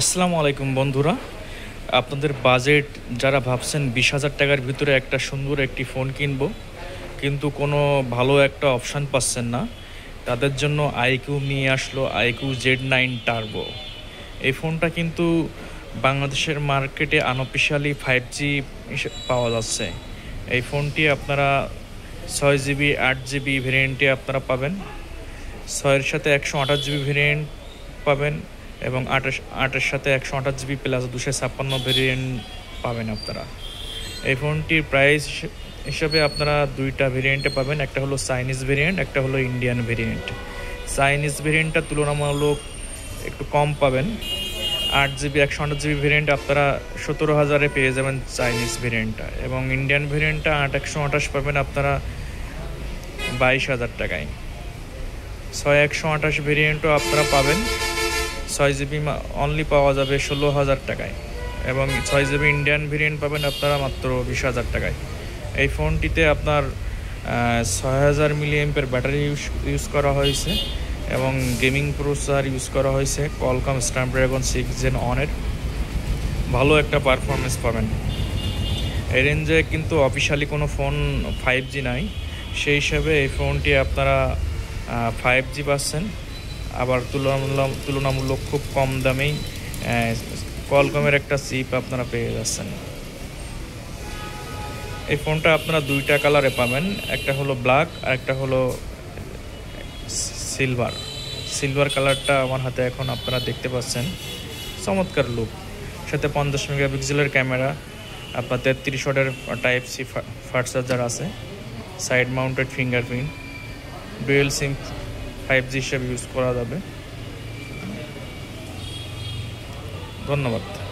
আসসালামু আলাইকুম বন্ধুরা। আপনাদের বাজেট যারা ভাবছেন 20,000 টাকার ভিতরে একটা সুন্দর একটি ফোন কিনবো কিন্তু কোনো ভালো একটা অপশান পাচ্ছেন না, তাদের জন্য আইকিউ নিয়ে আসলো আইকিউ Z9 টার্বো। এই ফোনটা কিন্তু বাংলাদেশের মার্কেটে আনঅফিশিয়ালি 5G পাওয়া যাচ্ছে। এই ফোনটি আপনারা 6GB 8GB ভেরিয়েন্টে আপনারা পাবেন, 6-এর সাথে 128GB ভেরিয়েন্ট পাবেন এবং 8-এর সাথে 128GB প্লাস 256 ভেরিয়েন্ট পাবেন আপনারা। এই ফোনটির প্রাইস হিসাবে আপনারা দুইটা ভেরিয়েন্টে পাবেন, একটা হলো চাইনিজ ভেরিয়েন্ট, একটা হলো ইন্ডিয়ান ভেরিয়েন্ট। চাইনিজ ভেরিয়েন্টটা তুলনামূলক একটু কম পাবেন, 8GB 128GB ভেরিয়েন্ট আপনারা 17,000-এ পেয়ে যাবেন চাইনিজ ভেরিয়েন্টটা, এবং ইন্ডিয়ান ভেরিয়েন্টটা 8/128 পাবেন আপনারা 22,000 টাকায়। 6/128 ভেরিয়েন্টও আপনারা পাবেন, 6GB অনলি পাওয়া যাবে 16,000 টাকায়, এবং 6GB ইন্ডিয়ান ভেরিয়েন্ট পাবেন আপনারা মাত্র 20,000 টাকায়। এই ফোনটিতে আপনার 6000 মিলিঅ্যাম্পের ব্যাটারি ইউজ করা হয়েছে এবং গেমিং প্রসেসর ইউজ করা হয়েছে কোয়ালকম স্ন্যাপড্রাগন 6 Gen 1-এর। ভালো একটা পারফরমেন্স পাবেন। এই রেঞ্জে কিন্তু অফিশিয়ালি কোনো ফোন 5G নাই, সেই হিসাবে এই ফোনটি আপনারা 5G পাচ্ছেন, আবার তুলনামূলক খুব কম দামেই কোয়ালকমের একটা চিপ আপনারা পেয়ে যাচ্ছেন। এই ফোনটা আপনারা দুইটা কালারে পাবেন, একটা হলো ব্ল্যাক আর একটা হলো সিলভার কালারটা আমার হাতে এখন আপনারা দেখতে পাচ্ছেন। চমৎকার লুক, সাথে 50 মেগাপিক্সেলের ক্যামেরা, আপনার 33 ওয়াটের টাইপ সি ফাস্ট চার্জার আছে, সাইড মাউন্টেড ফিঙ্গারপ্রিন্ট, ডুয়েল সিম 5G হিসেবে ইউজ করা যাবে। ধন্যবাদ।